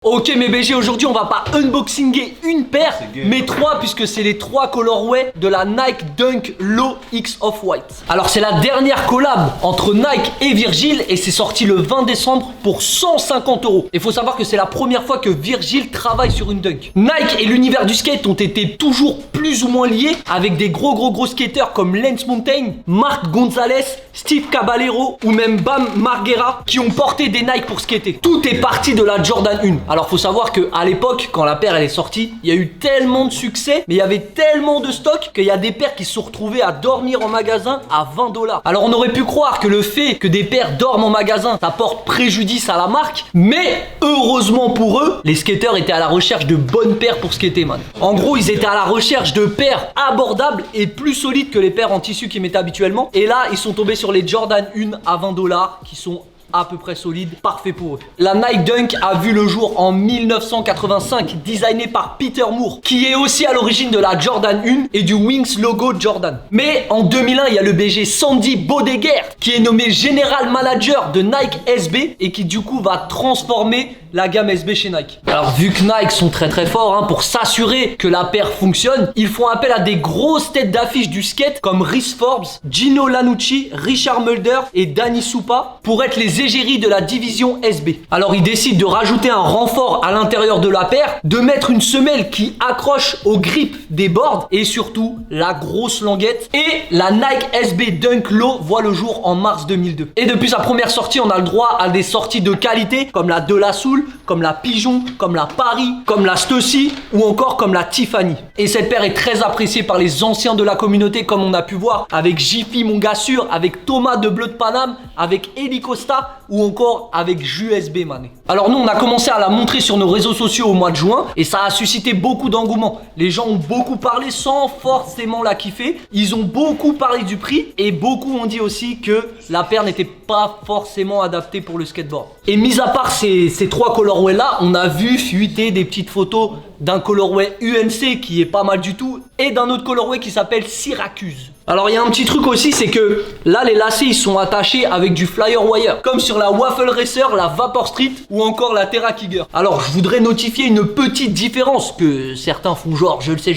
Ok mes BG, aujourd'hui on va pas unboxinguer une paire, mais trois puisque c'est les trois colorways de la Nike Dunk Low X Off-White. Alors c'est la dernière collab entre Nike et Virgil et c'est sorti le 20 décembre pour 150 €. Il faut savoir que c'est la première fois que Virgil travaille sur une Dunk. Nike et l'univers du skate ont été toujours plus ou moins liés avec des gros skateurs comme Lance Mountain, Marc Gonzalez, Steve Caballero ou même Bam Margera qui ont porté des Nike pour skater. Tout est parti de la Jordan 1. Alors faut savoir que à l'époque, quand la paire elle est sortie, il y a eu tellement de succès, mais il y avait tellement de stock qu'il y a des paires qui se sont retrouvées à dormir en magasin à 20 $. Alors on aurait pu croire que le fait que des paires dorment en magasin, ça porte préjudice à la marque, mais heureusement pour eux, les skateurs étaient à la recherche de bonnes paires pour skater, man. En gros, ils étaient à la recherche de paires abordables et plus solides que les paires en tissu qu'ils mettaient habituellement. Et là, ils sont tombés sur les Jordan 1 à 20 $ qui sont à peu près solide, parfait pour eux. La Nike Dunk a vu le jour en 1985, designée par Peter Moore, qui est aussi à l'origine de la Jordan 1 et du Wings logo Jordan. Mais en 2001, il y a le BG Sandy Baudeguer, qui est nommé General Manager de Nike SB et qui du coup va transformer la gamme SB chez Nike. Alors vu que Nike sont très forts, pour s'assurer que la paire fonctionne, ils font appel à des grosses têtes d'affiche du skate comme Rhys Forbes, Gino Lanucci, Richard Mulder et Danny Soupa pour être les égéries de la division SB. Alors ils décident de rajouter un renfort à l'intérieur de la paire, de mettre une semelle qui accroche au grip des boards et surtout la grosse languette. Et la Nike SB Dunk Low voit le jour en mars 2002. Et depuis sa première sortie, on a le droit à des sorties de qualité comme la De La Soul, comme la Pigeon, comme la Paris, comme la Stussy ou encore comme la Tiffany. Et cette paire est très appréciée par les anciens de la communauté comme on a pu voir avec Jiffy mon gars sûr, avec Thomas de Bleu de Paname, avec Eli Costa ou encore avec JUSB Mané. Alors nous on a commencé à la montrer sur nos réseaux sociaux au mois de juin et ça a suscité beaucoup d'engouement. Les gens ont beaucoup parlé sans forcément la kiffer. Ils ont beaucoup parlé du prix et beaucoup ont dit aussi que la paire n'était pas forcément adaptée pour le skateboard. Et mis à part ces trois colorways là, on a vu fuiter des petites photos d'un colorway UNC qui est pas mal du tout et d'un autre colorway qui s'appelle Syracuse. Alors il y a un petit truc aussi, c'est que là les lacets ils sont attachés avec du flyer wire comme sur la Waffle Racer, la Vapor Street ou encore la Terra Kiger. Alors je voudrais notifier une petite différence que certains font genre je le sais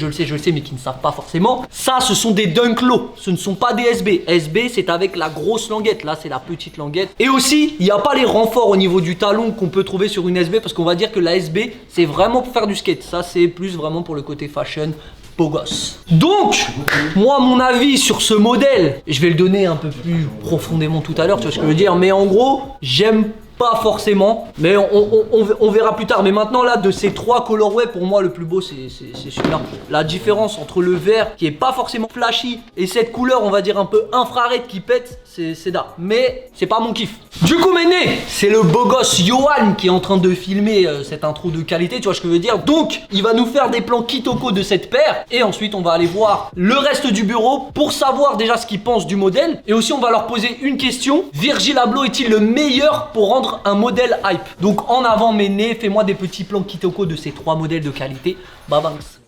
mais qui ne savent pas forcément. Ça ce sont des Dunk Low, ce ne sont pas des SB. SB c'est avec la grosse languette, là c'est la petite languette. Et aussi il n'y a pas les renforts au niveau du talon qu'on peut trouver sur une SB parce qu'on va dire que la SB c'est vraiment pour faire du skate. Ça c'est plus vraiment pour le côté fashion. Beau gosse. Donc, moi, mon avis sur ce modèle, je vais le donner un peu plus profondément tout à l'heure, tu vois ce que je veux dire. Mais en gros, j'aime pas forcément, mais on verra plus tard. Mais maintenant là, de ces trois colorways, pour moi le plus beau c'est celui-là. La différence entre le vert qui est pas forcément flashy et cette couleur on va dire un peu infrared qui pète, c'est da. Mais c'est pas mon kiff. Du coup Méné, c'est le beau gosse Johan qui est en train de filmer cette intro de qualité, tu vois ce que je veux dire. Donc il va nous faire des plans Kitoko de cette paire et ensuite on va aller voir le reste du bureau pour savoir déjà ce qu'ils pensent du modèle. Et aussi on va leur poser une question: Virgil Abloh est-il le meilleur pour rendre un modèle hype? Donc en avant Méné, fais-moi des petits plans Kitoko de ces trois modèles de qualité. Babanks.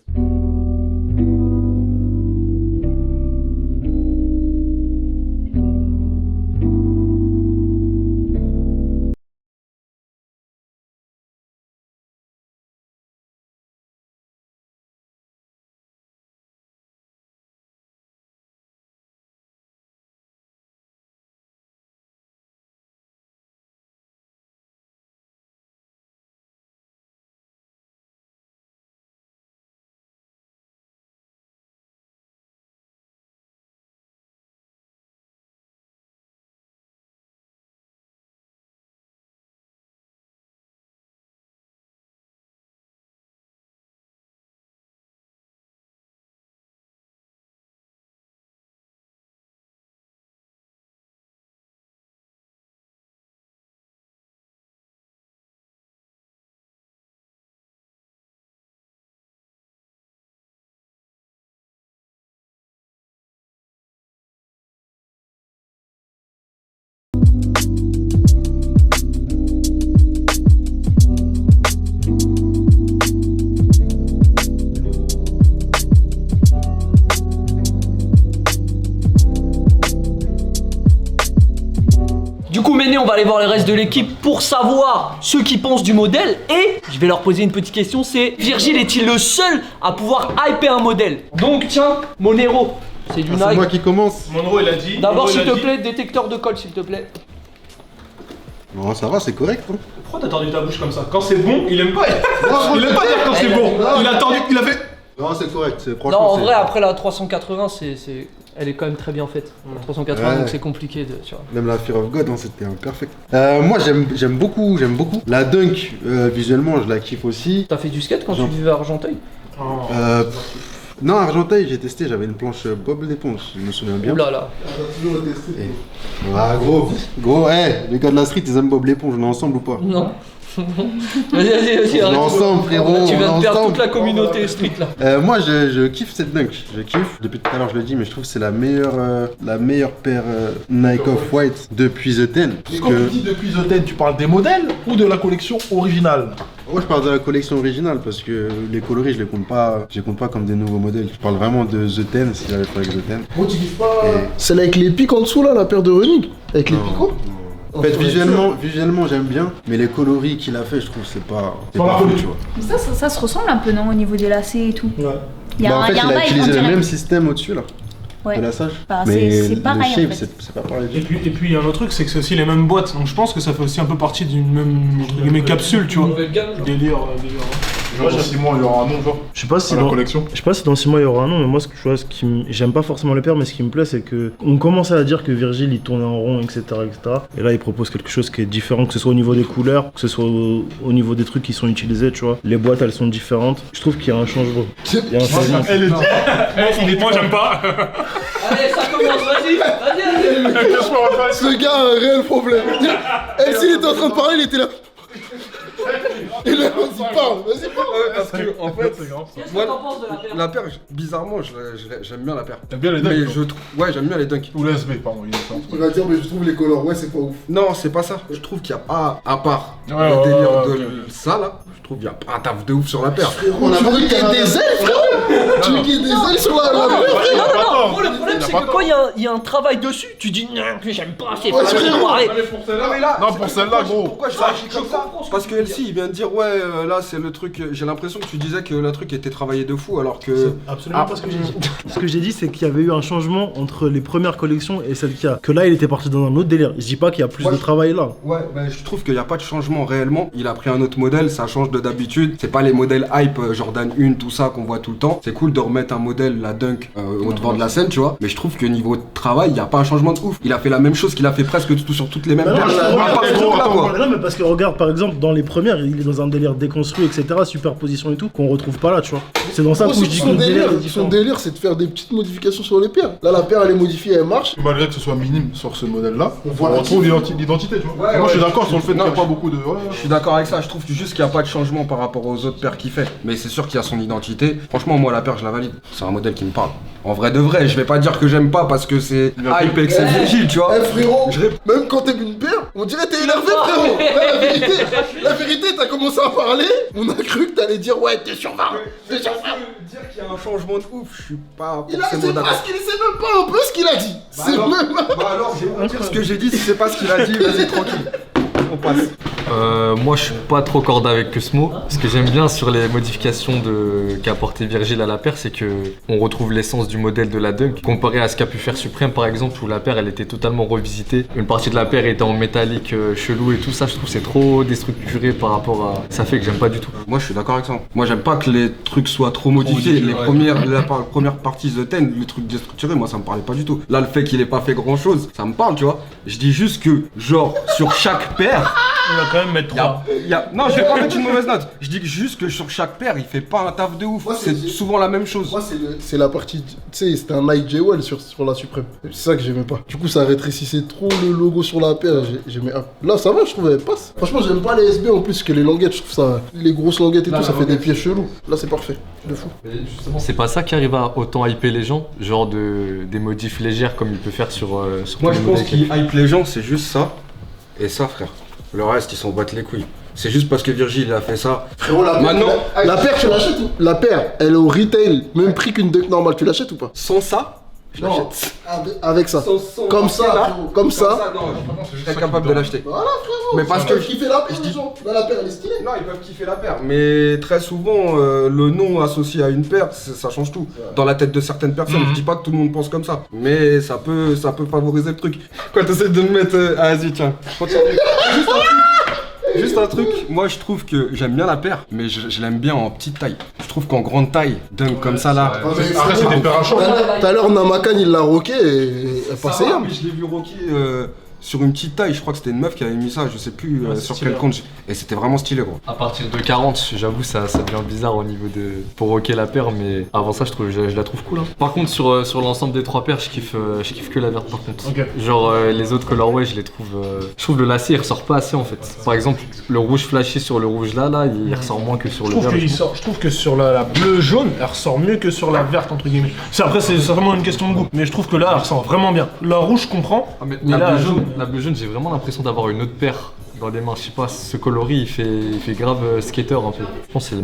terminé, on va aller voir le reste de l'équipe pour savoir ce qu'ils pensent du modèle. Et je vais leur poser une petite question, c'est Virgile est-il le seul à pouvoir hyper un modèle? Donc tiens, Monero, c'est du Nike. C'est moi qui commence. Monero il a dit. D'abord s'il te plaît, détecteur de colle s'il te plaît. Non, ça va, c'est correct. Hein. Pourquoi t'as tordu ta bouche comme ça? Quand c'est bon, il aime pas. Il aime pas dire quand c'est bon. Il a tordu, il a fait. Non, c'est correct. Non, Franchement, en vrai, après la 380, elle est quand même très bien faite. La 380, Ouais. donc c'est compliqué de. Tu vois. Même la Fear of God, hein, c'était perfect. Moi, j'aime beaucoup. La Dunk, visuellement, je la kiffe aussi. T'as fait du skate quand tu vivais à Argenteuil? Non, Argenteuil, j'ai testé, j'avais une planche Bob l'éponge, je me souviens bien. Ouh là là. Ah, gros, les gars de la street, ils aiment Bob l'éponge, on est ensemble ou pas? Non. Vas-y, On est arrête. ensemble, frérot. Tu viens on de est perdre ensemble. toute la communauté street là. Moi, je kiffe cette Dunk, je kiffe. Depuis tout à l'heure, je le dis, mais je trouve que c'est la meilleure paire Nike Off-White depuis The Ten. Et quand tu dis depuis The Ten, tu parles des modèles ou de la collection originale? Moi, je parle de la collection originale parce que les coloris, je les compte pas comme des nouveaux modèles. Je parle vraiment de The Ten, si j'avais fait avec The Ten. Moi, tu kiffes pas celle avec les pics en dessous là, la paire de running? Avec les picots? En fait, visuellement, j'aime bien, mais les coloris qu'il a fait, je trouve c'est pas fou, tu vois. Mais ça se ressemble un peu, non, au niveau des lacets et tout. Ouais. Il y a En fait, il a bail, on utilisé le dirait. même système au-dessus là, Ouais. de lassage. Bah, mais c'est pareil, le shape, en fait. c'est pas pareil. Et puis il y a un autre truc, c'est que c'est aussi les mêmes boîtes. Donc je pense que ça fait aussi un peu partie d'une même capsule, tu vois. Nouvelle gamme, genre. Délire. Genre, dans 6 mois, il y aura un nom, genre. Je sais pas si Dans la dans, collection. je sais pas si dans 6 mois il y aura un nom, mais moi ce que je vois, j'aime pas forcément les paires, mais ce qui me plaît c'est que on commençait à dire que Virgil il tournait en rond, etc., etc. Et là il propose quelque chose qui est différent, que ce soit au niveau des couleurs, que ce soit au niveau des trucs qui sont utilisés, tu vois. Les boîtes elles sont différentes. Je trouve qu'il y a un changement. Il y a un changement. Moi j'aime pas. Allez, ça commence, vas-y. Ce gars a un réel problème. S'il était en train de parler, il était là. Et là, vas-y, parle, vas-y, parle. Parce que, en fait, Qu'est-ce que moi, t'en penses de la paire? la paire, bizarrement, j'aime bien la paire. T'aimes bien les Mais dunks? je trouve. Ouais, j'aime bien les dunks. Ou les SB, pardon, il est fort. Il va dire, mais je trouve les colors, ouais, c'est pas ouf. Non, c'est pas ça. Je trouve qu'il y a pas, à part Ouais, le ouais, délire ouais, de ok. ça là, je trouve qu'il y a pas un taf de ouf sur la paire. On a pris des ailes, frérot. Tu veux qu'il y ait des ailes sur la paire? Non, gros, le problème c'est que quand il y a un travail dessus, tu dis non, que j'aime pas, c'est pas frérot. arrête. Non, mais là, Non, pour celle-là, gros. pourquoi je réagis comme ça? Parce que LC il vient de dire, ouais, là c'est le truc. J'ai l'impression que tu disais que le truc était travaillé de fou alors que. Absolument pas ce que j'ai dit. Ce que j'ai dit c'est qu'il y avait eu un changement entre les premières collections et celle qu'il y a. Que là il était parti dans un autre délire. Je dis pas qu'il y a plus Ouais. de travail là. Ouais, bah, je trouve qu'il n'y a pas de changement réellement. Il a pris un autre modèle, ça change de d'habitude. C'est pas les modèles hype, Jordan 1, tout ça qu'on voit tout le temps. C'est cool de remettre un modèle, la Dunk, au devant de la scène, tu vois. Mais je trouve que niveau travail, il n'y a pas un changement de ouf. Il a fait la même chose qu'il a fait presque tout sur toutes les mêmes Bah non, paires. mais À part ce truc-là, quoi. Mais non, mais parce que regarde, par exemple, dans les premières, il est dans un délire déconstruit, etc., superposition et tout, qu'on retrouve pas là, tu vois. C'est dans ça que je dis que le délire est Son différent. délire, c'est de faire des petites modifications sur les paires. Là, la paire, elle est modifiée, elle marche. Malgré que ce soit minime sur ce modèle-là, on retrouve l'identité, tu vois. Ouais, Moi, je suis ouais, d'accord sur le fait qu'il n'y a non, pas beaucoup de. Je suis d'accord avec ça, je trouve juste qu'il n'y a pas de changement par rapport aux autres paires qu'il fait. Mais c'est sûr qu'il y a son identité. Franchement, moi, la paire, je la valide. C'est un modèle qui me parle. En vrai de vrai, je vais pas dire que j'aime pas parce que c'est hype et que c'est Virgile, tu vois. Eh frérot, Je rép- même quand t'aimes une paire, on dirait t'es énervé, frérot. Ouais, la vérité, t'as commencé à parler, on a cru que t'allais dire ouais, t'es sur 20. T'es sur 20. Dire qu'il y a un changement de ouf, je suis pas C'est forcément d'accord. parce qu'il sait même pas un peu ce qu'il a dit. C'est alors- même pas. Bah alors, je vais vous dire ce que j'ai dit, si c'est pas ce qu'il a dit, vas-y, tranquille. On passe. Moi je suis pas trop cordé avec Cosmo. Ce que j'aime bien sur les modifications qu'a apporté Virgile à la paire, c'est que on retrouve l'essence du modèle de la Dunk comparé à ce qu'a pu faire Supreme par exemple, où la paire elle était totalement revisitée. Une partie de la paire était en métallique chelou et tout ça. Je trouve que c'est trop déstructuré par rapport à. Ça fait que j'aime pas du tout. Moi, je suis d'accord avec ça. Moi, j'aime pas que les trucs soient trop modifiés. La première partie The Ten, le truc déstructuré, moi, ça me parlait pas du tout. Là, le fait qu'il ait pas fait grand chose, ça me parle, tu vois. Je dis juste que, genre, sur chaque paire, On va quand même mettre 3. non, je vais pas mettre une mauvaise note. Je dis juste que sur chaque paire, il fait pas un taf de ouf. Moi, C'est c'est- souvent la même chose. Moi, c'est la partie. Tu sais, c'était un Nike J-Well sur la Supreme. C'est ça que j'aimais pas. Du coup, ça rétrécissait trop le logo sur la paire. J'aimais. Là, ça va, je trouve, elle passe. Franchement, j'aime pas les SB en plus que les languettes. Je trouve ça. Les grosses languettes et tout, ça fait des pieds chelous. Là, c'est parfait. De fou. C'est pas ça qui arrive à autant hyper les gens, genre des modifs légères comme il peut faire sur Moi, tous je les pense modèles qu'il hype les gens, c'est juste ça. Et ça, frère. Le reste, ils s'en battent les couilles. C'est juste parce que Virgile a fait ça. Frérot, Maintenant, la paire, tu l'achètes ou? La paire, elle est au retail, même prix qu'une Dunk normale. Tu l'achètes ou pas? sans ça, Non, avec ça. Comme ça, frérot, comme ça. Non, je serais capable de l'acheter. Voilà, frérot. Mais parce Ils que- peuvent kiffer la paire, les gens. Là, la paire, elle est stylée. Non, ils peuvent kiffer la paire. Mais très souvent, le nom associé à une paire, ça change tout. Dans la tête de certaines personnes, je dis pas que tout le monde pense comme ça. Mais ça peut favoriser le truc. Quoi, t'essaies de me mettre. Ah, vas-y, tiens. Continue. Juste un truc, moi je trouve que j'aime bien la paire, mais je l'aime bien en petite taille. Je trouve qu'en grande taille, dunk comme ça là. Ouais, mais Après, c'est des paires à champ. Tout à l'heure, Namakan, il l'a rocké et elle Ça passait va, hier. mais je l'ai vu rocker sur une petite taille. Je crois que c'était une meuf qui avait mis ça, je sais plus Ouais, c'est sur stylé, quel compte. Et c'était vraiment stylé, gros. À partir de 40, j'avoue, ça devient bizarre au niveau de. Pour rocker la paire, mais avant ça, je la trouve cool. Hein. Par contre, sur l'ensemble des 3 paires, je kiffe que la verte par contre. Ok. Genre, les autres colorways, je les trouve. Je trouve le lacet, il ressort pas assez en fait. Par exemple, le rouge flashy sur le rouge là, il ressort moins que sur le vert. Je trouve que sur la bleu jaune, elle ressort mieux que sur la verte entre guillemets. Après c'est vraiment une question de goût, mais je trouve que là elle ressort vraiment bien. La rouge je comprends, Ah, mais mais là la bleu jaune, j'ai vraiment l'impression d'avoir une autre paire dans les mains. Je sais pas, ce coloris il fait grave skater un peu. Je pense que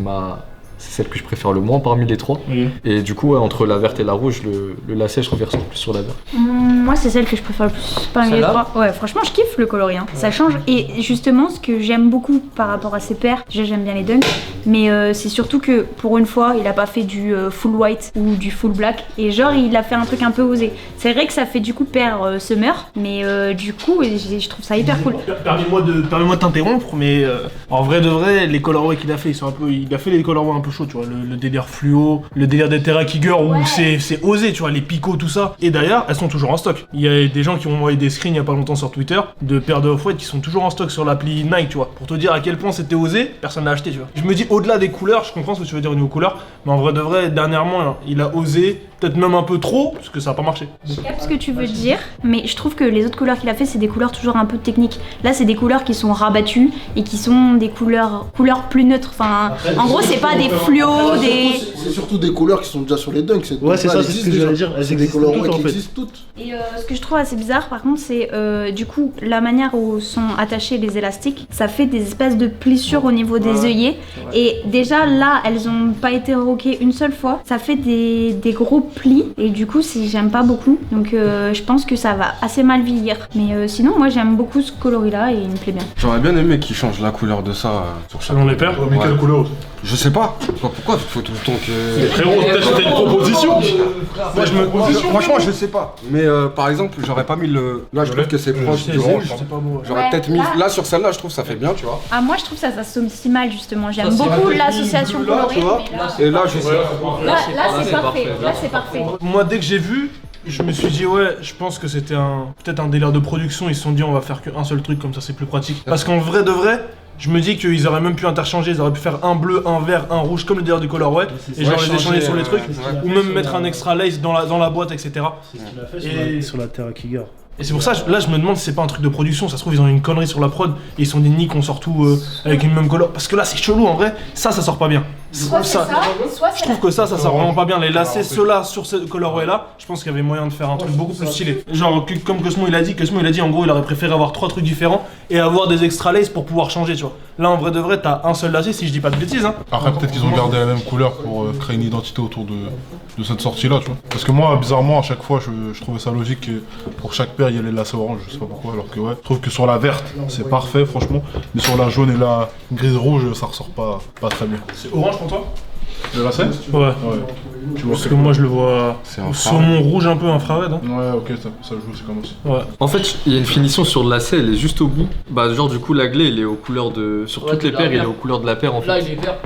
c'est celle que je préfère le moins parmi les 3. Oui. Et du coup, ouais, entre la verte et la rouge, le lacet, je trouve qu'il ressort plus sur la verte. Moi, c'est celle que je préfère le plus parmi les Celle-là 3. Ouais, franchement, je kiffe le coloris. Hein. Ça change. Et justement, ce que j'aime beaucoup par rapport à ces paires, déjà j'aime bien les dunks, mais c'est surtout que pour une fois, il a pas fait du full white ou du full black. Et genre, il a fait un truc un peu osé. C'est vrai que ça fait du coup paire summer, mais du coup, je trouve ça hyper cool. Permets-moi de t'interrompre, mais en vrai de vrai, les colorways qu'il a fait, il a fait les colorways un peu chauds, tu vois, le délire fluo, le délire des Terra Kiger où c'est osé, tu vois, les picots, tout ça. Et d'ailleurs, elles sont toujours en stock. Il y a des gens qui ont envoyé des screens il y a pas longtemps sur Twitter de paires de Off-White qui sont toujours en stock sur l'appli Nike, tu vois, pour te dire à quel point c'était osé, personne l'a acheté, tu vois. Je me dis, au-delà des couleurs, je comprends ce que tu veux dire au niveau couleur, mais en vrai de vrai, dernièrement, il a osé, peut-être même un peu trop, parce que ça a pas marché. Je capte ce que tu veux dire, mais je trouve que les autres couleurs qu'il a fait, c'est des couleurs toujours un peu techniques. Là, c'est des couleurs qui sont rabattues et qui sont des couleurs plus neutres. Enfin, en gros, c'est pas des fluos, des. C'est surtout des couleurs qui sont déjà sur les dunks. Ouais, c'est ça, c'est ce que j'allais dire. Elles C'est des existent couleurs toutes, en qui fait. existent toutes. Et ce que je trouve assez bizarre, par contre, c'est du coup la manière où sont attachés les élastiques. Ça fait des espèces de plissures au niveau des œillets. Et déjà là, elles ont pas été roquées une seule fois. Ça fait des gros plis. Et du coup, j'aime pas beaucoup. Donc je pense que ça va assez mal vieillir. Mais sinon, moi j'aime beaucoup ce coloris-là et il me plaît bien. J'aurais bien aimé qu'ils changent la couleur de ça sur chaque. Selon les paires. Mais quelle couleur? Je sais pas. Pourquoi il faut tout le temps que. Frérot, peut-être c'était une proposition. Franchement, je sais pas. Mais par exemple, j'aurais pas mis le. Là, je trouve que c'est proche du rouge. J'aurais Ouais, peut-être mis. là- Là, sur celle-là, je trouve que ça fait bien, tu vois. Ah, moi je trouve ça s'associe mal justement. J'aime Ça, c'est beaucoup vrai. l'association Là, colorée. tu vois. mais là- Et là, je sais. Là, c'est parfait. Là, c'est parfait. Moi, dès que j'ai vu, je me suis dit, ouais, je pense que c'était peut-être un délire de production. Ils se sont dit, on va faire qu'un seul truc, comme ça c'est plus pratique. Parce qu'en vrai de vrai, je me dis qu'ils auraient même pu interchanger. Ils auraient pu faire un bleu, un vert, un rouge, comme le délire du colorway. Et genre les échanger sur les trucs. Ou même mettre un extra lace dans la boîte, etc. C'est ce qu'il a fait sur la Terra Kiger. Et c'est pour ça, là je me demande si c'est pas un truc de production. Ça se trouve, ils ont eu une connerie sur la prod. Et ils se sont dit, nique, on sort tout avec une même couleur. Parce que là, c'est chelou en vrai. Ça sort pas bien. Soit c'est ça, soit Je c'est trouve que ça sort vraiment pas bien. Les lacets, ceux-là, sur ce colorway là, je pense qu'il y avait moyen de faire un truc beaucoup plus stylé. Genre, comme Cosmo il a dit en gros, il aurait préféré avoir 3 trucs différents et avoir des extra laces pour pouvoir changer, tu vois. Là, en vrai de vrai, t'as un seul lacet, si je dis pas de bêtises, hein. Après, peut-être qu'ils ont gardé la même couleur pour créer une identité autour de cette sortie-là, tu vois. Parce que moi, bizarrement, à chaque fois, je trouvais ça logique que pour chaque paire, il y ait les lacets orange, je sais pas pourquoi. Alors que, ouais, je trouve que sur la verte, c'est parfait, franchement. Mais sur la jaune et la grise-rouge, ça ressort pas très bien. C'est orange pour toi? Le lacet? Ouais. Tu vois, Parce que moi, je le vois un saumon rouge un peu infrared. Hein. Ouais, ok, ça joue, c'est comme aussi. Ouais. En fait, il y a une finition sur le lacet, elle est juste au bout. Bah, genre, du coup, la glaie, il est aux couleurs de. Sur toutes de les la paires, il est vert. aux couleurs de la paire en Là, fait. il est vert.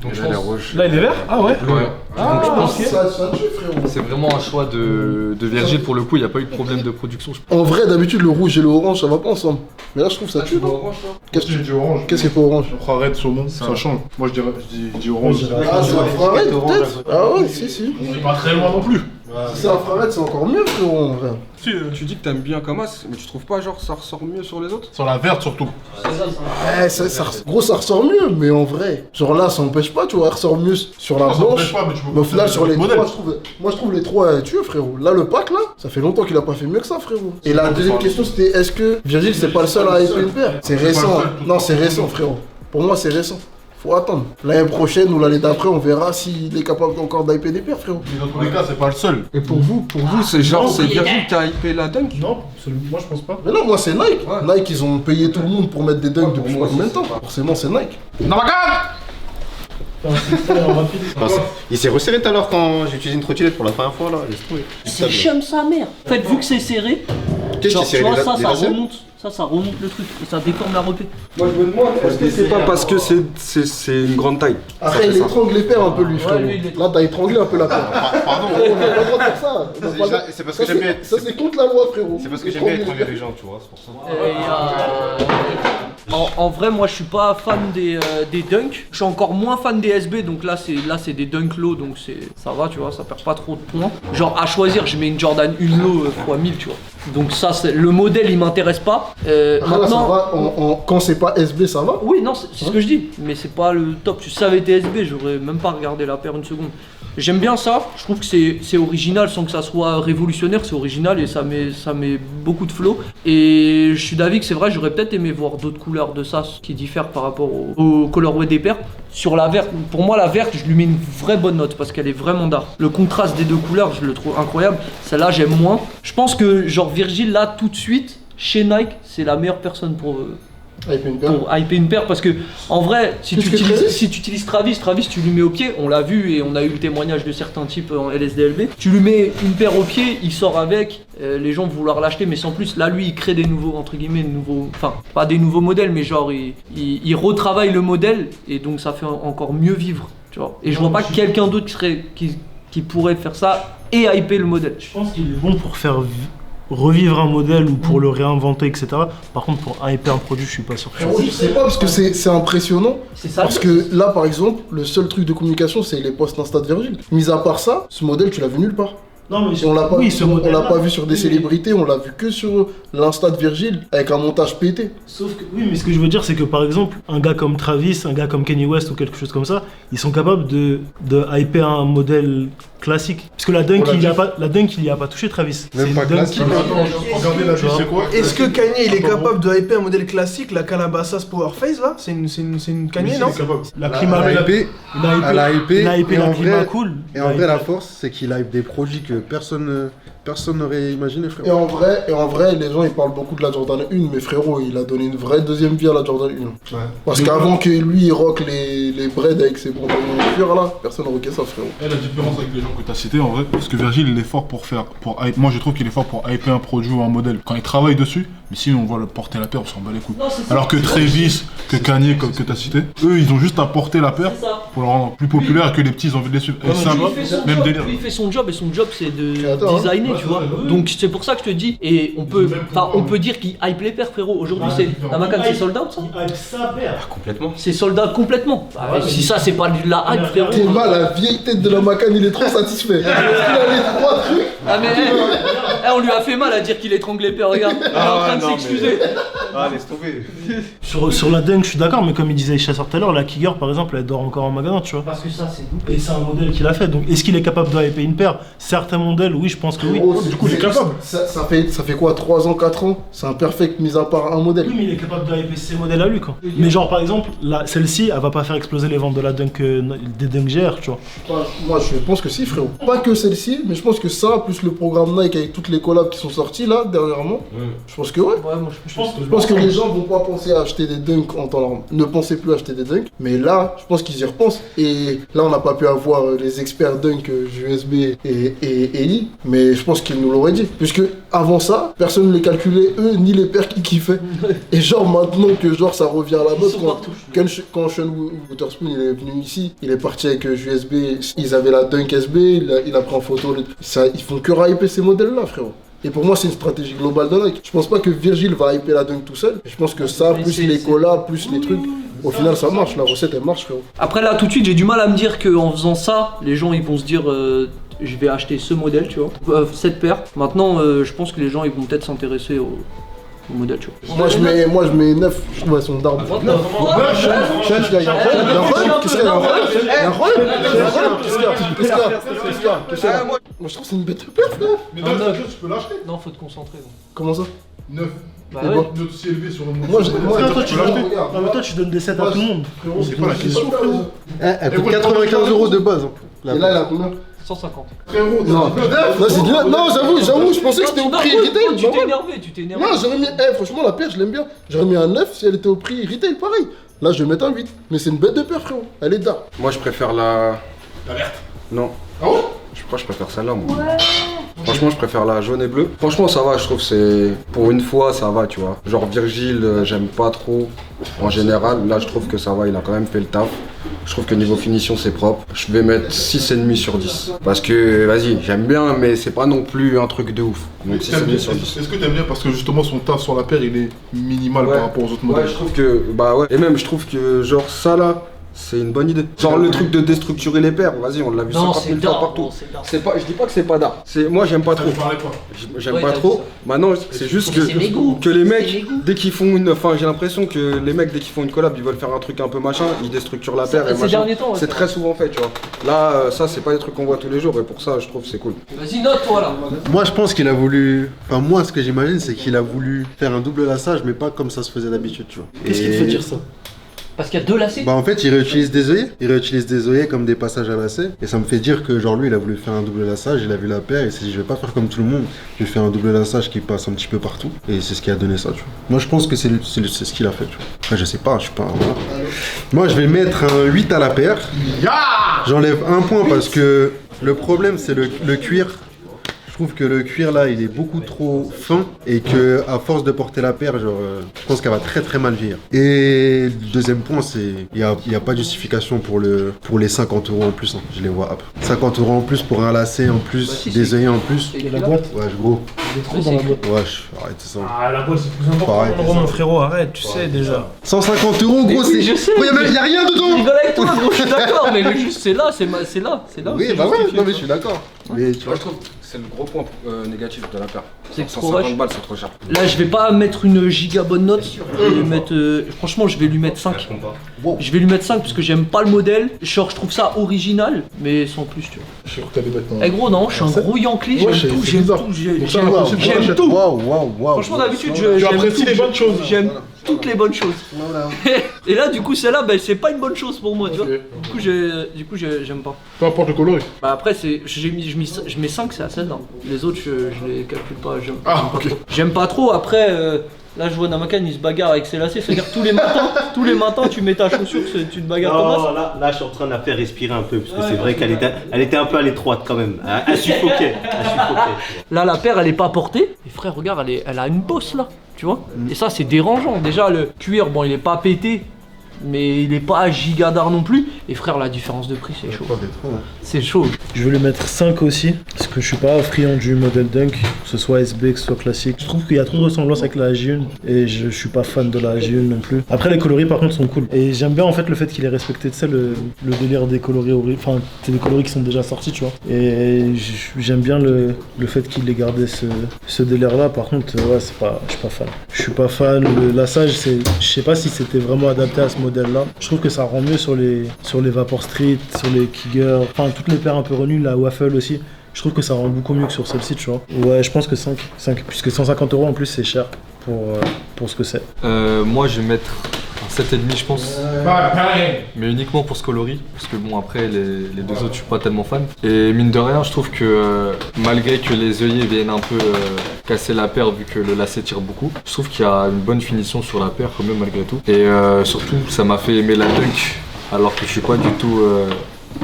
Donc, je Là, les pense. rouges. Là, il est vert? Ah ouais? Ouais. Donc, je pense que. Ça tue, frérot. C'est vraiment un choix de Virgile pour le coup, il n'y a pas eu de problème de production. Je pense. En vrai, d'habitude, le rouge et le orange, ça va pas ensemble. Mais là, je trouve ça tue, non? Qu'est-ce que J'ai dit orange. Qu'est-ce qui est pas orange? Infrared, saumon, ça change. Moi, je dis orange. Ah, c'est infrared, peut-être? Ah ouais, si. On est pas très loin non plus. Si c'est infrared, c'est encore mieux, frérot, en vrai. Tu dis que t'aimes bien Kamas, mais tu trouves pas genre ça ressort mieux sur les autres? Sur la verte, surtout. Gros, ça ressort mieux, mais en vrai, genre là, ça empêche pas, tu vois, elle ressort mieux sur la Ça blanche. empêche pas, mais tu peux Mais au final, sur les modèle. trois, moi je trouve les trois tueux, frérot. Là, le pack, là, ça fait longtemps qu'il a pas fait mieux que ça, frérot. Et la deuxième question, c'était est-ce que Virgile, c'est pas le seul à hyper une paire? C'est récent. Non, c'est récent, frérot. Pour moi, c'est récent. Faut attendre. L'année prochaine ou l'année d'après, on verra s'il est capable encore d'hyper des paires, frérot. Mais dans tous les cas, c'est pas le seul. Et pour vous, c'est genre, c'est Virgil qui a hypé la dunk? Non, moi je pense pas. Mais non, moi c'est Nike. Nike, ils ont payé tout le monde pour mettre des dunks depuis combien de temps? Forcément, c'est Nike. Il s'est resserré tout à l'heure quand j'ai utilisé une trottinette pour la première fois là, laisse tomber. C'est chum sa mère. En fait, vu que c'est serré, Qu'est-ce genre, qui s'est tu vois, serré, ça les lacets remonte. Ça remonte le truc et ça déforme la repée. Moi je me demande, est-ce que c'est pas parce que c'est une grande taille? Après, il étrangle les paires un peu, lui, frérot. lui, il est- Là, t'as étranglé un peu la paire. Pardon, On n'a pas le droit de faire ça. On n'a pas le droit- c'est parce que j'aime bien être. Ça, c'est contre la loi, frérot. C'est parce que j'aime bien étrangler les gens, tu vois, c'est pour ça. En vrai, moi je suis pas fan des dunks. Je suis encore moins fan des SB, donc là c'est des dunks low, donc ça va, tu vois, ça perd pas trop de points. Genre à choisir, je mets une Jordan 1 low x 1000, tu vois. Donc ça, le modèle il m'intéresse pas. Là, ça va, quand c'est pas SB, ça va. Oui, non, c'est ce que je dis, mais c'est pas le top. Si ça avait été SB, j'aurais même pas regardé la paire une seconde. J'aime bien ça, je trouve que c'est original sans que ça soit révolutionnaire, c'est original et ça met beaucoup de flow. Et je suis d'avis que c'est vrai, j'aurais peut-être aimé voir d'autres couleurs de ça qui diffèrent par rapport au colorway des paires. Sur la verte, pour moi la verte, je lui mets une vraie bonne note parce qu'elle est vraiment d'art. Le contraste des deux couleurs, je le trouve incroyable. Celle-là, j'aime moins. Je pense que genre Virgil là tout de suite, chez Nike, c'est la meilleure personne pour hyper une paire parce que en vrai si tu utilises Travis, tu lui mets au pied, on l'a vu et on a eu le témoignage de certains types en LSDLB, tu lui mets une paire au pied, il sort avec, les gens vont vouloir l'acheter, mais sans plus, là lui il crée des nouveaux, entre guillemets, enfin pas des nouveaux modèles, mais genre il retravaille le modèle et donc ça fait encore mieux vivre, tu vois. Et je vois pas quelqu'un d'autre qui pourrait faire ça et hyper le modèle. Je pense qu'il est bon pour faire revivre un modèle ou pour le réinventer, etc. Par contre, pour hyper un produit, je suis pas sûr. Je sais pas, parce que c'est impressionnant. C'est ça. Parce que là, par exemple, le seul truc de communication, c'est les posts Insta de Virgil. Mis à part ça, ce modèle, tu l'as vu nulle part. Non, mais Et on l'a pas, oui, on l'a pas vu sur des célébrités, on l'a vu que sur l'Insta de Virgil avec un montage pété. Sauf que, oui, mais ce que je veux dire, c'est que par exemple, un gars comme Travis, un gars comme Kanye West ou quelque chose comme ça, ils sont capables de hyper un modèle classique. Parce que la dunk, il y a pas touché Travis. Même pas une dunk classique. Regardez la vie, c'est quoi? Est-ce que Kanye il est capable de hyper un modèle classique, la Calabasas Powerface là? C'est une Kanye, non? La climat, Elle a hypé, il a hypé et la en climat vrai- cool. Et en vrai, la force, c'est qu'il hype des produits que personne n'aurait imaginé, frère. Et en vrai, les gens ils parlent beaucoup de la Jordan 1, mais frérot, il a donné une vraie deuxième vie à la Jordan 1. Parce qu'avant que lui il rock les breads avec ses pantalons en cuir là, personne ne rockait ça, frérot. Et la différence avec les gens que tu as cités en vrai, parce que Virgil il est fort moi je trouve qu'il est fort pour hyper un produit ou un modèle quand il travaille dessus, mais si on voit le porter la paire, on s'en bat les couilles. Non, c'est ça. Alors que Travis, que Kanye, comme que tu as cité, eux ils ont juste à porter la paire C'est ça. pour le rendre plus populaire et que les petits ils ont envie de les suivre. Et ça, Lui, il fait son même job, délire. lui, il fait son job et son job c'est de Créateur, hein. designer, tu vois. Donc c'est pour ça que je te dis, et on peut dire qu'il hype les paires, frérot. Aujourd'hui c'est la Macan, c'est sold out, ça. Il hype sa paire. Complètement. C'est sold out complètement. Ah, si ça c'est pas de la hype, frérot. T'es mal, la vieille tête de la Macan, il est trop satisfait. Il a les trois trucs. Ah mais on lui a fait mal à dire qu'il étrangle les paires, regarde. Il est en train de s'excuser. Ah, laisse tomber. Sur la dunk, je suis d'accord, mais comme il disait Chasseur tout à l'heure, la Kiger par exemple, elle dort encore en magasin, tu vois. Parce que ça c'est Et c'est un modèle qu'il a fait, donc est-ce qu'il est capable de hyper une paire? Certains modèles, oui, je pense que oui. Du coup, il est capable. Ça fait quoi, 3 ans, 4 ans? C'est un perfect mis à part un modèle. Oui, mais il est capable de hyper ses modèles à lui, quoi. Mais genre, par exemple, celle-ci, elle va pas faire exploser les ventes de la dunk, des dunk GR, tu vois. Moi, je pense que si, frérot. Pas que celle-ci, mais je pense que ça, plus le programme Nike avec toutes les collabs qui sont sorties là, dernièrement, je pense que ouais. Ouais, moi je Je pense que les gens vont pas penser à acheter des dunks en temps normal. Ne pensez plus à acheter des dunks. Mais là, je pense qu'ils y repensent. Et là, on n'a pas pu avoir les experts dunk USB et Eli. Mais je pense qu'ils nous l'auraient dit. Puisque avant ça, personne ne les calculait, eux, ni les paires qu'ils kiffaient. Et genre maintenant que genre ça revient à la mode, quand Sean Wotherspoon il est venu ici, il est parti avec USB, ils avaient la dunk SB, il a pris en photo. Ça, ils font que hyper ces modèles-là, frérot. Et pour moi, c'est une stratégie globale de Nike. Je pense pas que Virgil va hyper la dunk tout seul. Je pense que ça, plus les collabs, plus les trucs, au final, ça marche. La recette, elle marche, frérot. Après là tout de suite j'ai du mal à me dire qu'en faisant ça, les gens ils vont se dire je vais acheter ce modèle, tu vois, cette paire. Maintenant je pense que les gens ils vont peut-être s'intéresser au modèle, tu vois. Moi je mets 9, je trouve elles sont d'arbre. Chen, il y a un problème. Qu'est-ce qu'il y a? Il y a un problème. Qu'est-ce qu'il y a? Moi je trouve que c'est une bête de paire, frère. Mais dans ce cas, tu peux l'acheter. Non, faut te concentrer. Comment ça? 9. Bah Et ouais. bon. Une note aussi élevée sur le monde. Moi, Toi, tu regarde. non, mais toi, tu donnes des sets à tout le monde. Frérot, C'est pas la question, frérot. Elle Et coûte ouais, 95 € de base. hein. Et là, il a combien 150. Frérot, Non, c'est bien. Non, j'avoue, je pensais que c'était au prix retail. Tu t'es normal. énervé, tu t'es énervé. Non, j'aurais mis. Franchement, la paire, je l'aime bien. J'aurais mis un 9 si elle était au prix retail, pareil. Là, je vais mettre un 8. Mais c'est une bête de paire, frérot. Elle est d'art. Moi, je préfère la. La verte. Non. Ah ouais? Je crois que je préfère celle-là, moi. Franchement, je préfère la jaune et bleue. Franchement, ça va, je trouve c'est. Pour une fois, ça va, tu vois. Genre Virgile, j'aime pas trop. En général, là, je trouve que ça va, il a quand même fait le taf. Je trouve que niveau finition, c'est propre. Je vais mettre 6,5 sur 10. Parce que, vas-y, j'aime bien, mais c'est pas non plus un truc de ouf. Donc 6,5 sur 10. Est-ce que t'aimes bien parce que justement son taf sur la paire il est minimal Ouais. par rapport aux autres Ouais, modèles? je trouve que. Bah ouais. Et même, je trouve que, genre, ça là. C'est une bonne idée. Genre le truc de déstructurer les paires, vas-y, on l'a vu Non, 50 c'est 000 fois d'art. partout. non, c'est d'art. C'est pas, je dis pas que c'est pas d'art. Moi j'aime pas Ça trop. me parlait pas. J'aime Ouais, pas t'as dit trop. ça. Maintenant c'est juste C'est mes goûts. que les C'est mecs mes goûts. dès qu'ils font une, enfin j'ai l'impression que les mecs dès qu'ils font une collab ils veulent faire un truc un peu machin, ils déstructurent la paire et Ces machin. derniers temps, ouais, C'est ça. très souvent fait, tu vois. Là ça c'est pas des trucs qu'on voit tous les jours et pour ça je trouve que c'est cool. Vas-y, note toi là. Moi, je pense qu'il a voulu. Enfin, moi, ce que j'imagine, c'est qu'il a voulu faire un double lassage, mais pas comme ça se faisait d'habitude, tu vois. Qu'est-ce qui te Et- fait dire ça? Parce qu'il y a deux lacets. Bah, en fait, il réutilise des œillets. Il réutilise des œillets comme des passages à lacets. Et ça me fait dire que, genre, lui, il a voulu faire un double lassage. Il a vu la paire et il s'est dit, je vais pas faire comme tout le monde. Je vais faire un double lassage qui passe un petit peu partout. Et c'est ce qui a donné ça, tu vois. Moi, je pense que c'est ce qu'il a fait, tu vois. Après, je sais pas, je suis pas. Voilà. Moi, je vais mettre un 8 à la paire. J'enlève un point parce que le problème, c'est le cuir. Je trouve que le cuir là il est beaucoup trop fin et que à force de porter la paire, genre, je pense qu'elle va très très mal vieillir. Et le deuxième point, c'est il y a pas de justification pour les 50 € en plus, hein. Je les vois hop. 50 € en plus pour un lacet en plus, Bah, si, des c'est- œillets en plus. Et La boîte? Ouais, gros. Il est trop dans la boîte. Wesh, arrête ça. Ah, la boîte, c'est plus important. Pareil. Gros, mon frérot, arrête, tu sais déjà. 150 € gros, Mais oui, c'est. je sais. Oh, y a rien Je dedans. rigole avec toi, gros, je suis d'accord, mais le juste c'est là, c'est là. Oui, c'est bah ouais, justifié, non mais tu je suis d'accord. Mais tu Moi vois, je trouve que c'est le gros point négatif de la paire. C'est que trop 150 rush. balles c'est trop cher. Là, je vais pas mettre une giga bonne note. Je vais lui mettre, franchement, je vais lui mettre 5. Je vais lui mettre 5 parce que j'aime pas le modèle. Genre, je trouve ça original, mais sans plus, tu vois. Je suis sûr que t'allais mettre un. Eh gros, non, je suis un C'est- gros Yankee, Ouais, j'aime tout, c'est j'aime bizarre. tout, Donc ça, moi aussi, je j'aime l'achète. tout. waouh. Franchement, d'habitude, Tu j'aime apprécies tout, les bonnes choses. J'aime toutes les bonnes choses. Et là, du coup, celle-là, ben, c'est pas une bonne chose pour moi, tu vois. Ok. Du coup, j'aime pas. Peu importe le coloris. Bah après, je mets 5, c'est à celle-là. Les autres, je les calcule pas. J'aime Ah, pas ok. trop. J'aime pas trop. Après, là, je vois Namakan, il se bagarre avec ses lacets. C'est-à-dire que tous les matins, tu mets ta chaussure, tu te bagarres comme Non, ça. là, je suis en train de la faire respirer un peu, parce que c'est vrai qu'elle était un peu à l'étroite quand même. Elle suffoquait. Là, la paire, elle est pas portée. Et frère, regarde, elle a une bosse là. Tu vois. Et ça, c'est dérangeant. Déjà, le cuir, bon, il est pas pété. Mais il est pas giga d'art non plus. Et frère, la différence de prix, c'est chaud. C'est chaud. Je vais lui mettre 5 aussi, parce que je suis pas friand du modèle Dunk, que ce soit SB, que ce soit classique. Je trouve qu'il y a trop de ressemblance avec la J1, et je suis pas fan de la J1 non plus. Après, les coloris par contre sont cool. Et j'aime bien en fait le fait qu'il ait respecté, tu sais, le délire des coloris, enfin, c'est des coloris qui sont déjà sortis, tu vois. Et j'aime bien le fait qu'il ait gardé ce délire là. Par contre, ouais, je suis pas fan. Je suis pas fan. Le lassage, je sais pas si c'était vraiment adapté à ce modèle là. Je trouve que ça rend mieux sur les Vapor Street, sur les Kiger, enfin toutes les paires un peu renues, la Waffle aussi. Je trouve que ça rend beaucoup mieux que sur celle-ci, tu vois. Ouais, je pense que 5, puisque 150 € en plus c'est cher pour ce que c'est. Moi je vais mettre un 7,5 je pense. Mais uniquement pour ce coloris. Parce que bon après les deux autres je suis pas tellement fan. Et mine de rien je trouve que malgré que les œillets viennent un peu casser la paire vu que le lacet tire beaucoup, je trouve qu'il y a une bonne finition sur la paire quand même malgré tout. Et surtout ça m'a fait aimer la Dunk alors que je suis pas du tout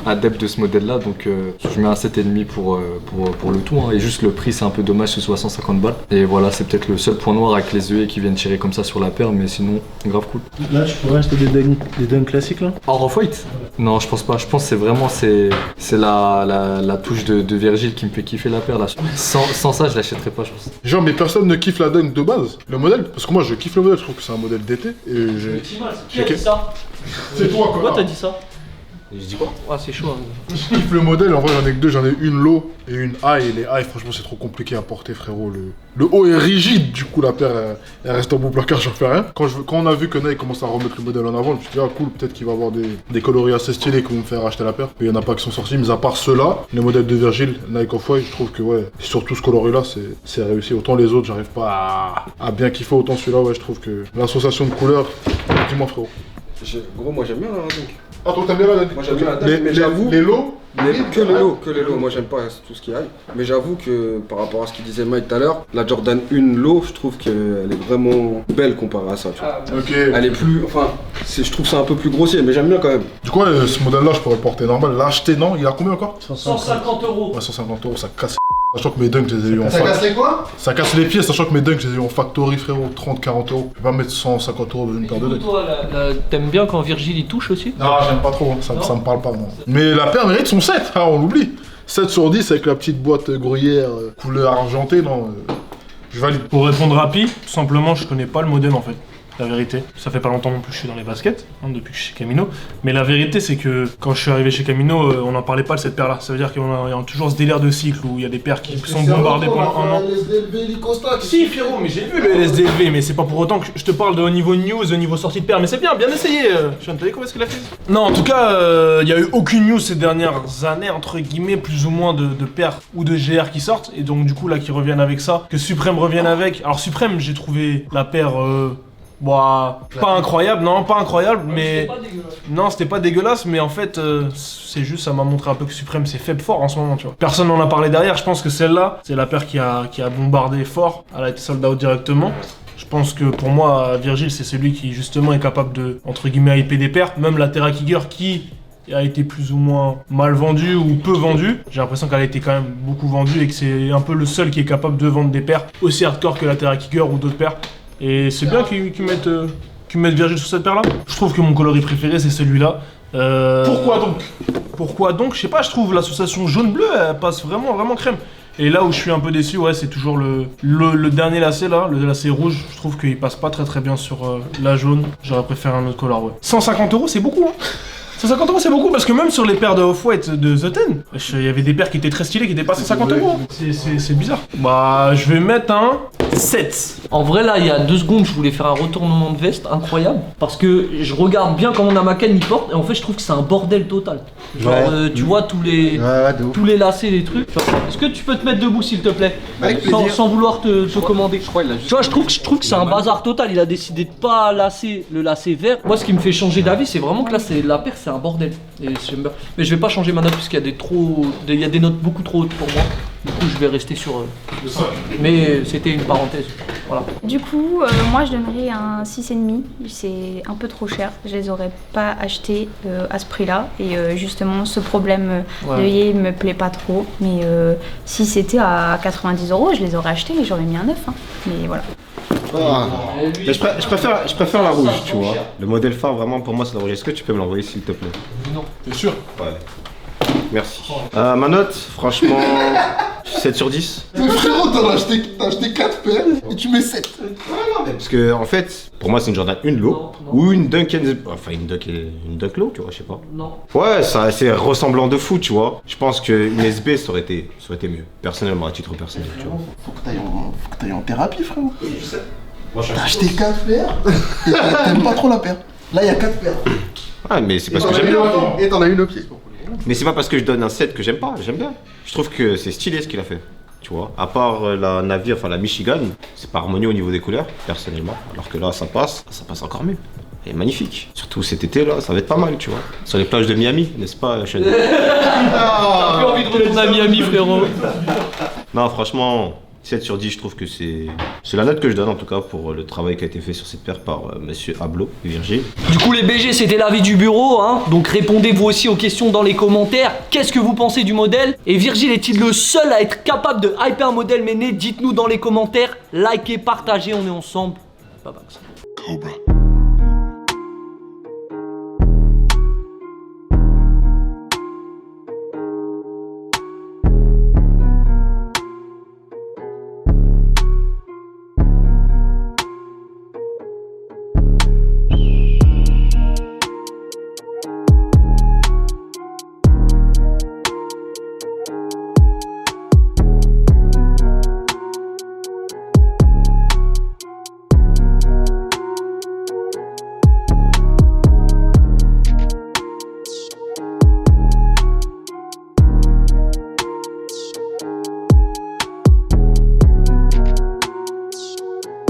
adepte de ce modèle là, donc je mets un 7,5 pour le tout, hein. Et juste le prix c'est un peu dommage que ce soit 150 balles, et voilà c'est peut-être le seul point noir avec les œillets qui viennent tirer comme ça sur la paire, mais sinon grave cool. Là tu pourrais acheter des Dunk classiques là? Or off-white? Non je pense pas, je pense que c'est vraiment c'est la touche de Virgile qui me fait kiffer la paire là. Sans ça je l'achèterais pas je pense. Genre, mais personne ne kiffe la Dunk de base, le modèle. Parce que moi, je kiffe le modèle, je trouve que c'est un modèle d'été. Et Qui a dit ça? C'est toi, Pourquoi quoi. t'as dit ça? Je dis quoi? Ah, c'est chaud. Hein. Je kiffe le modèle, en vrai j'en ai que deux, j'en ai une low et une high. Et les high, franchement, c'est trop compliqué à porter, frérot. Le haut est rigide, du coup, la paire, elle reste en bon placard, j'en fais rien. Quand on a vu que Nike commence à remettre le modèle en avant, je me suis dit, ah cool, peut-être qu'il va avoir des coloris assez stylés qui vont me faire acheter la paire. Mais il y en a pas qui sont sortis, mais à part ceux-là, les modèles de Virgil, Nike Off-White, je trouve que ouais, surtout ce coloris-là, c'est réussi. Autant les autres, j'arrive pas à bien kiffer, autant celui-là, ouais, je trouve que l'association de couleurs, dis-moi, frérot. Gros, moi j'aime bien la dunk. Ah, toi t'aimes bien la dunk? Moi j'aime bien la dunk, mais j'avoue. Les lows? Que les lows, moi j'aime pas tout ce qui aille. Mais j'avoue que par rapport à ce qu'il disait Mike tout à l'heure, la Jordan 1 low, je trouve qu'elle est vraiment belle comparée à ça. Tu vois. Ok. Elle est plus. Enfin, je trouve ça un peu plus grossier, mais j'aime bien quand même. Du coup, ce modèle-là, je pourrais le porter normal. L'acheter, non? Il a combien encore? 150 €. Ouais, 150 €, ça casse. Sachant que mes dunks, je les ai eu en Ça casse les quoi? Ça casse les pieds, sachant que mes dunks, je les ai eu en factory, frérot, 30-40 €. Je vais pas mettre 150 € dans une paire de dunks. Toi, t'aimes bien quand Virgil il touche aussi? Non, j'aime pas trop, ça me parle pas, non. Mais la paire mérite son 7, hein, on l'oublie. 7 sur 10 avec la petite boîte gruyère couleur argentée, non. Je valide. Pour répondre rapide, tout simplement, je connais pas le modèle en fait. La vérité, ça fait pas longtemps non plus que je suis dans les baskets, hein, depuis que je suis chez Camino. Mais la vérité, c'est que quand je suis arrivé chez Camino, on n'en parlait pas de cette paire-là. Ça veut dire qu'il y a toujours ce délire de cycle où il y a des paires qui sont bombardées pendant un an. Si, frérot, mais j'ai vu le LSDLV, mais c'est pas pour autant que je te parle de au niveau news, au niveau sortie de paire. Mais c'est bien essayé. Je viens de te dire comment est-ce qu'il a fait. Non, en tout cas, il y a eu aucune news ces dernières années, entre guillemets, plus ou moins de paires ou de GR qui sortent. Et donc, du coup, là, qui reviennent avec ça, que Supreme revienne avec. Alors, Supreme, j'ai trouvé la paire. Bah, pas incroyable, non, pas incroyable, mais. Non, c'était pas dégueulasse, mais en fait, c'est juste, ça m'a montré un peu que Supreme c'est faible fort en ce moment, tu vois. Personne n'en a parlé derrière, je pense que celle-là, c'est la paire qui a bombardé fort, elle a été sold out directement. Je pense que pour moi, Virgil, c'est celui qui justement est capable de, entre guillemets, hyper des paires, même la Terra Kiger qui a été plus ou moins mal vendue ou peu vendue. J'ai l'impression qu'elle a été quand même beaucoup vendue et que c'est un peu le seul qui est capable de vendre des paires aussi hardcore que la Terra Kiger ou d'autres paires. Et c'est bien qu'ils mettent Virgil sur cette paire là. Je trouve que mon coloris préféré c'est celui-là. Pourquoi donc? Je sais pas, je trouve l'association jaune-bleu elle passe vraiment crème. Et là où je suis un peu déçu, ouais, c'est toujours le dernier lacet là, le lacet rouge. Je trouve qu'il passe pas très bien sur la jaune. J'aurais préféré un autre color, ouais. 150 € c'est beaucoup, hein. 150 € c'est beaucoup parce que même sur les paires de Off-White de The Ten, il y avait des paires qui étaient très stylées qui étaient pas 150 €. C'est bizarre. Bah, je vais mettre un 7. En vrai, là, il y a 2 secondes, je voulais faire un retournement de veste incroyable. Parce que je regarde bien comment Namakan il porte. Et en fait, je trouve que c'est un bordel total. Genre, tu vois, tous les lacets, les trucs. Est-ce que tu peux te mettre debout, s'il te plaît? Sans vouloir te commander. Tu vois, je trouve que c'est un bazar total. Il a décidé de pas lasser le lacet vert. Moi, ce qui me fait changer d'avis, c'est vraiment que là, la paire, c'est un bordel. Et mais je vais pas changer ma note puisqu'il y a des notes beaucoup trop hautes pour moi. Du coup, je vais rester sur ça. Mais c'était une parenthèse. Voilà. Du coup, moi je donnerais un 6,5. C'est un peu trop cher. Je les aurais pas achetés à ce prix-là. Et justement, ce problème de yé me plaît pas trop. Mais si c'était à 90 €, je les aurais achetés et j'aurais mis un 9. Hein. Mais voilà. Mais je préfère la rouge, tu vois. Le modèle phare, vraiment, pour moi, c'est la rouge. Est-ce que tu peux me l'envoyer, s'il te plaît? Non. T'es sûr? Ouais. Merci. Ma note, franchement, 7 sur 10. Mais frérot, t'as acheté 4 paires et tu mets 7. Parce que, en fait, pour moi, c'est une Jordan 1 low ou une Dunk enfin, une Dunk low, tu vois, je sais pas. Non. Ouais, ça, c'est ressemblant de fou, tu vois. Je pense qu'une SB, ça aurait été mieux. Personnellement, à titre personnel, tu vois. Faut que t'ailles en thérapie, frérot. Je sais. T'as acheté 4 paires et t'aimes pas trop la paire. Là, il y a 4 paires. Ah, mais c'est parce que j'aime bien. Et t'en as une au pied. Mais c'est pas parce que je donne un 7 que j'aime pas, j'aime bien. Je trouve que c'est stylé ce qu'il a fait, tu vois. À part la Navi, enfin la Michigan, c'est pas harmonieux au niveau des couleurs, personnellement. Alors que là, ça passe encore mieux. Elle est magnifique. Surtout cet été là, ça va être pas mal, tu vois. Sur les plages de Miami, n'est-ce pas, Shane? T'as plus envie de retourner à Miami, frérot. Non, franchement, 7 sur 10, je trouve que c'est la note que je donne en tout cas pour le travail qui a été fait sur cette paire par monsieur Ablo et Virgile. Du coup les BG, c'était l'avis du bureau, hein. Donc répondez vous aussi aux questions dans les commentaires. Qu'est-ce que vous pensez du modèle? Et Virgile est-il le seul à être capable de hyper un modèle mené? Dites-nous dans les commentaires, likez, partagez, on est ensemble. Bye bye. Cobra.